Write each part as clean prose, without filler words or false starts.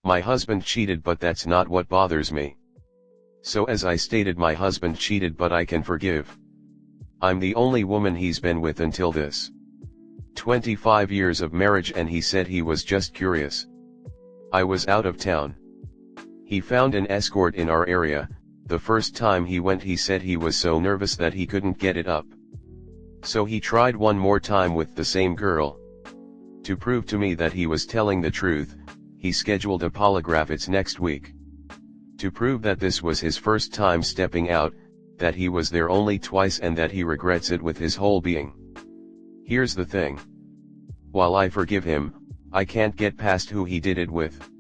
My husband cheated, but that's not what bothers me. So as I stated, my husband cheated, but I can forgive. I'm the only woman he's been with until this. 25 years of marriage, and he said he was just curious. I was out of town. He found an escort in our area. The first time he went, he said he was so nervous that he couldn't get it up. So he tried one more time with the same girl. To prove to me that he was telling the truth, he scheduled a polygraph. It's next week. To prove that this was his first time stepping out, that he was there only twice, and that he regrets it with his whole being. Here's the thing. While I forgive him, I can't get past who he did it with.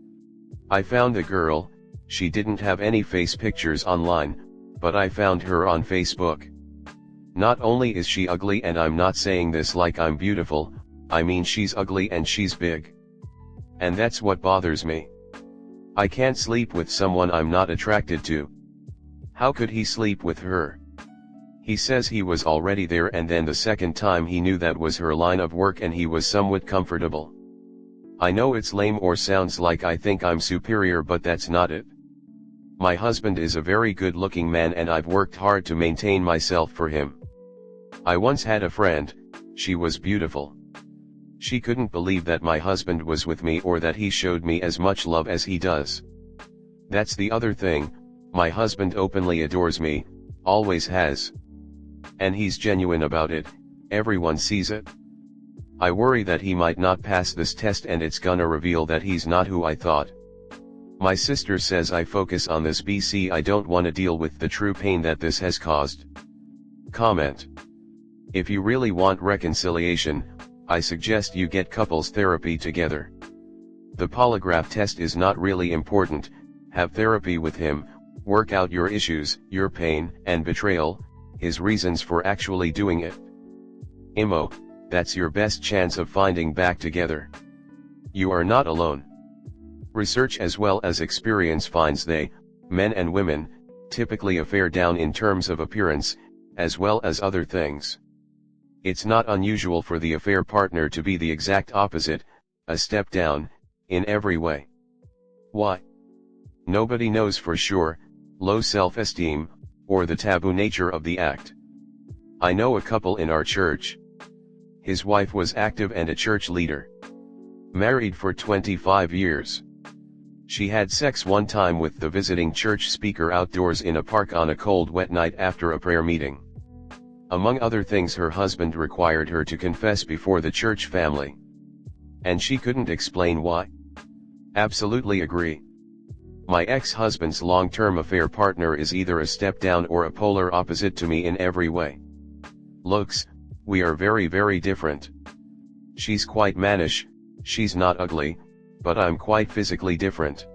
I found the girl. She didn't have any face pictures online, but I found her on Facebook. Not only is she ugly, and I'm not saying this like I'm beautiful, I mean she's ugly and she's big. And that's what bothers me. I can't sleep with someone I'm not attracted to. How could he sleep with her? He says he was already there, and then the second time he knew that was her line of work and he was somewhat comfortable. I know it's lame or sounds like I think I'm superior, but that's not it. My husband is a very good-looking man, and I've worked hard to maintain myself for him. I once had a friend. She was beautiful. She couldn't believe that my husband was with me, or that he showed me as much love as he does. That's the other thing. My husband openly adores me, always has. And he's genuine about it. Everyone sees it. I worry that he might not pass this test, and it's gonna reveal that he's not who I thought. My sister says I focus on this BC. I don't want to deal with the true pain that this has caused. Comment. If you really want reconciliation, I suggest you get couples therapy together. The polygraph test is not really important. Have therapy with him, work out your issues, your pain and betrayal, his reasons for actually doing it. Imo, that's your best chance of finding back together. You are not alone. Research as well as experience finds they, men and women, typically affair down in terms of appearance, as well as other things. It's not unusual for the affair partner to be the exact opposite, a step down, in every way. Why? Nobody knows for sure, low self-esteem, or the taboo nature of the act. I know a couple in our church. His wife was active and a church leader. Married for 25 years. She had sex one time with the visiting church speaker outdoors in a park on a cold, wet night after a prayer meeting. Among other things, her husband required her to confess before the church family. And she couldn't explain why. Absolutely agree. My ex-husband's long-term affair partner is either a step down or a polar opposite to me in every way. Looks, we are very, very different. She's quite mannish, she's not ugly, but I'm quite physically different.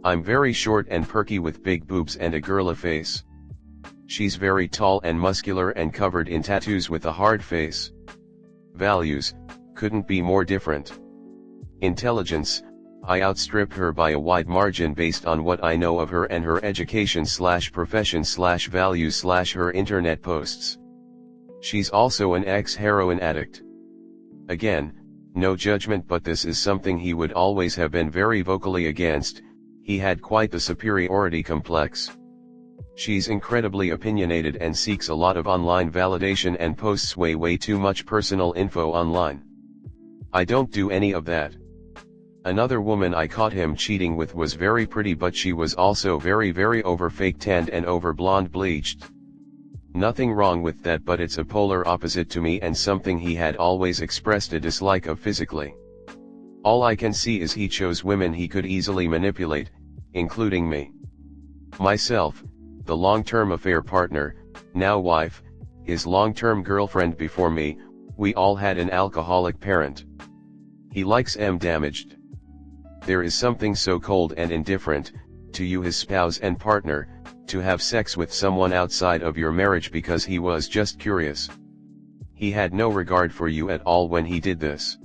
I'm very short and perky with big boobs and a girly face. She's very tall and muscular and covered in tattoos with a hard face. Values, couldn't be more different. Intelligence, I outstrip her by a wide margin based on what I know of her and her education/profession/values/her internet posts. She's also an ex-heroin addict. Again, no judgment, but this is something he would always have been very vocally against. He had quite the superiority complex. She's incredibly opinionated and seeks a lot of online validation and posts way too much personal info online. I don't do any of that. Another woman I caught him cheating with was very pretty, but she was also very over fake tanned and over blonde bleached. Nothing wrong with that, but it's a polar opposite to me and something he had always expressed a dislike of physically. All I can see is he chose women he could easily manipulate, including me. Myself, the long-term affair partner, now wife, his long-term girlfriend before me, we all had an alcoholic parent. He likes damaged. There is something so cold and indifferent, to you his spouse and partner, to have sex with someone outside of your marriage because he was just curious. He had no regard for you at all when he did this.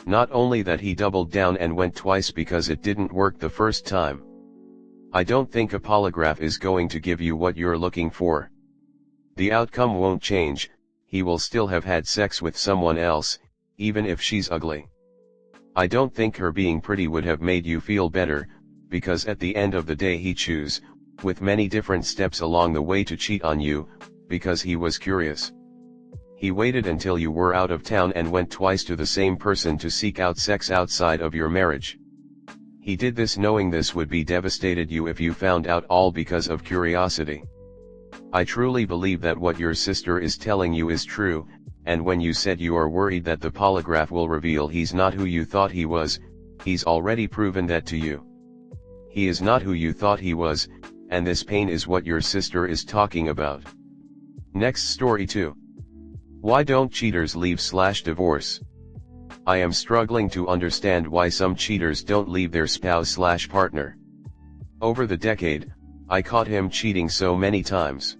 Not only that, he doubled down and went twice because it didn't work the first time. I don't think a polygraph is going to give you what you're looking for. The outcome won't change. He will still have had sex with someone else, even if she's ugly. I don't think her being pretty would have made you feel better, because at the end of the day he chose, with many different steps along the way to cheat on you, because he was curious. He waited until you were out of town and went twice to the same person to seek out sex outside of your marriage. He did this knowing this would be devastated you if you found out, all because of curiosity. I truly believe that what your sister is telling you is true, and when you said you are worried that the polygraph will reveal he's not who you thought he was, he's already proven that to you. He is not who you thought he was, and this pain is what your sister is talking about. Next story 2. Why don't cheaters leave/divorce? I am struggling to understand why some cheaters don't leave their spouse/partner. Over the decade, I caught him cheating so many times.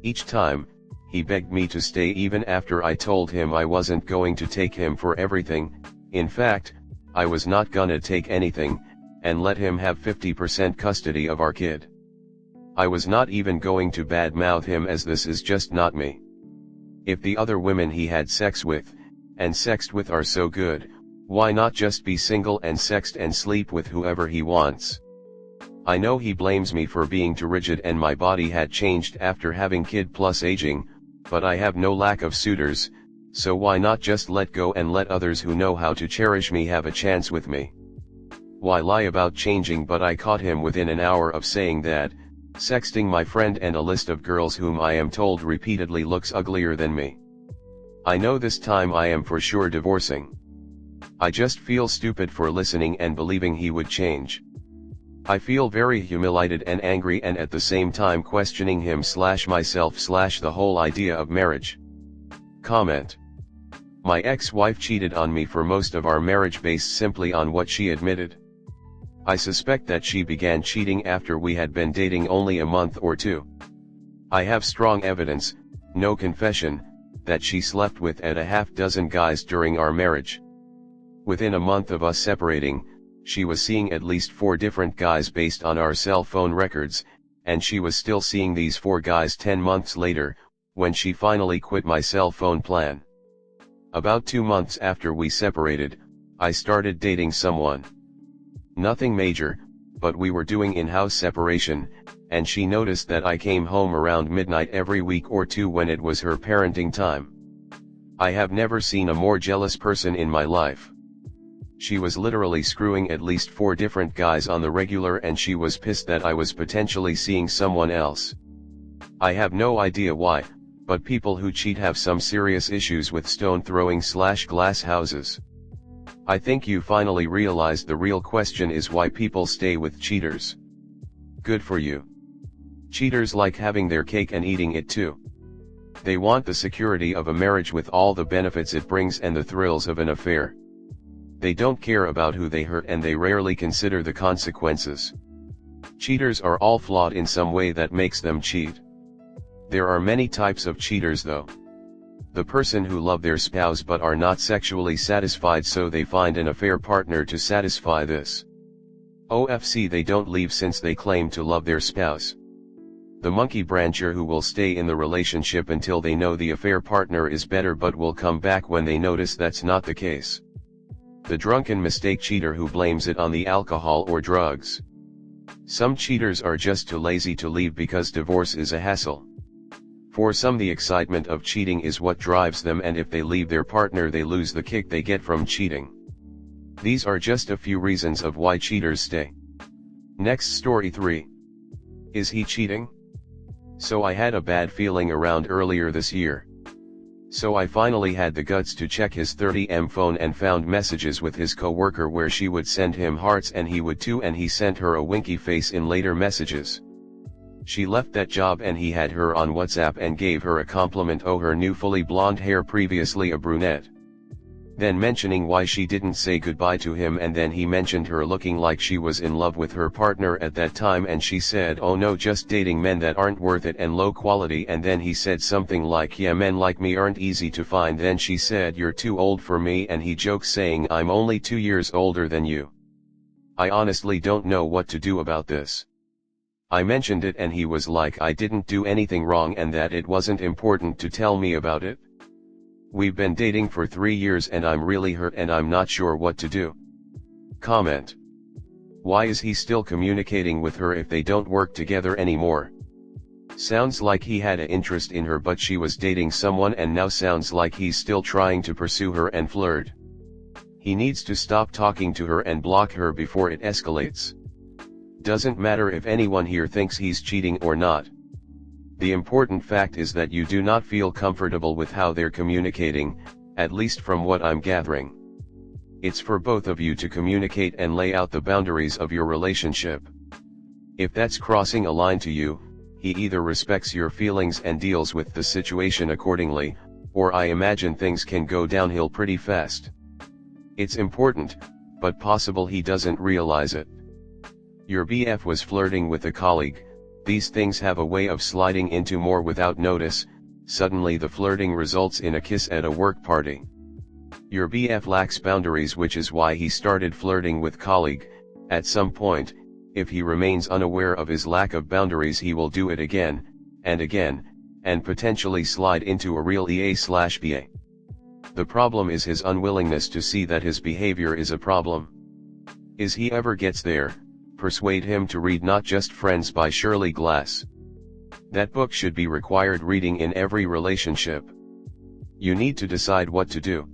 Each time, he begged me to stay even after I told him I wasn't going to take him for everything. In fact, I was not gonna take anything, and let him have 50% custody of our kid. I was not even going to badmouth him, as this is just not me. If the other women he had sex with, and sexed with, are so good, why not just be single and sext and sleep with whoever he wants? I know he blames me for being too rigid and my body had changed after having kid plus aging, but I have no lack of suitors, so why not just let go and let others who know how to cherish me have a chance with me? Why lie about changing? But I caught him within an hour of saying that, sexting my friend and a list of girls whom I am told repeatedly looks uglier than me. I know this time I am for sure divorcing. I just feel stupid for listening and believing he would change. I feel very humiliated and angry, and at the same time questioning him/myself/the whole idea of marriage. Comment. My ex-wife cheated on me for most of our marriage based simply on what she admitted. I suspect that she began cheating after we had been dating only a month or two. I have strong evidence, no confession, that she slept with at a half dozen guys during our marriage. Within a month of us separating, she was seeing at least 4 different guys based on our cell phone records, and she was still seeing these 4 guys 10 months later, when she finally quit my cell phone plan. About 2 months after we separated, I started dating someone. Nothing major, but we were doing in-house separation, and she noticed that I came home around midnight every week or two when it was her parenting time. I have never seen a more jealous person in my life. She was literally screwing at least 4 different guys on the regular, and she was pissed that I was potentially seeing someone else. I have no idea why, but people who cheat have some serious issues with stone throwing/glass houses. I think you finally realized the real question is why people stay with cheaters. Good for you. Cheaters like having their cake and eating it too. They want the security of a marriage with all the benefits it brings and the thrills of an affair. They don't care about who they hurt, and they rarely consider the consequences. Cheaters are all flawed in some way that makes them cheat. There are many types of cheaters though. The person who love their spouse but are not sexually satisfied, so they find an affair partner to satisfy this. OFC, they don't leave since they claim to love their spouse. The monkey brancher who will stay in the relationship until they know the affair partner is better but will come back when they notice that's not the case. The drunken mistake cheater who blames it on the alcohol or drugs. Some cheaters are just too lazy to leave because divorce is a hassle. For some, the excitement of cheating is what drives them, and if they leave their partner they lose the kick they get from cheating. These are just a few reasons of why cheaters stay. Next story 3. Is he cheating? So I had a bad feeling around earlier this year. So I finally had the guts to check his 30M phone and found messages with his coworker where she would send him hearts and he would too, and he sent her a winky face in later messages. She left that job and he had her on WhatsApp and gave her a compliment, oh, her new fully blonde hair, previously a brunette. Then mentioning why she didn't say goodbye to him, and then he mentioned her looking like she was in love with her partner at that time, and she said, oh no, just dating men that aren't worth it and low quality, and then he said something like, yeah, men like me aren't easy to find. Then she said, you're too old for me, and he jokes saying, I'm only 2 years older than you. I honestly don't know what to do about this. I mentioned it and he was like I didn't do anything wrong and that it wasn't important to tell me about it. We've been dating for 3 years and I'm really hurt and I'm not sure what to do. Comment. Why is he still communicating with her if they don't work together anymore? Sounds like he had an interest in her but she was dating someone and now sounds like he's still trying to pursue her and flirt. He needs to stop talking to her and block her before it escalates. Doesn't matter if anyone here thinks he's cheating or not. The important fact is that you do not feel comfortable with how they're communicating, at least from what I'm gathering. It's for both of you to communicate and lay out the boundaries of your relationship. If that's crossing a line to you, he either respects your feelings and deals with the situation accordingly, or I imagine things can go downhill pretty fast. It's important, but possible he doesn't realize it. Your BF was flirting with a colleague. These things have a way of sliding into more without notice. Suddenly the flirting results in a kiss at a work party. Your BF lacks boundaries, which is why he started flirting with colleague. At some point, if he remains unaware of his lack of boundaries, he will do it again, and potentially slide into a real EA/BA. The problem is his unwillingness to see that his behavior is a problem. If he ever gets there, persuade him to read Not Just Friends by Shirley Glass. That book should be required reading in every relationship. You need to decide what to do.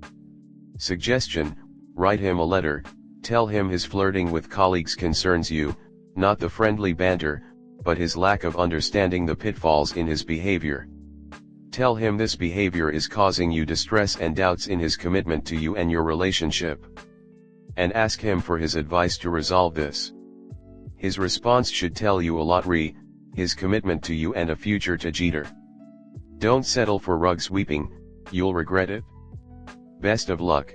Suggestion: write him a letter, tell him his flirting with colleagues concerns you, not the friendly banter, but his lack of understanding the pitfalls in his behavior. Tell him this behavior is causing you distress and doubts in his commitment to you and your relationship. And ask him for his advice to resolve this. His response should tell you a lot his commitment to you and a future to Jeter. Don't settle for rug sweeping, you'll regret it. Best of luck.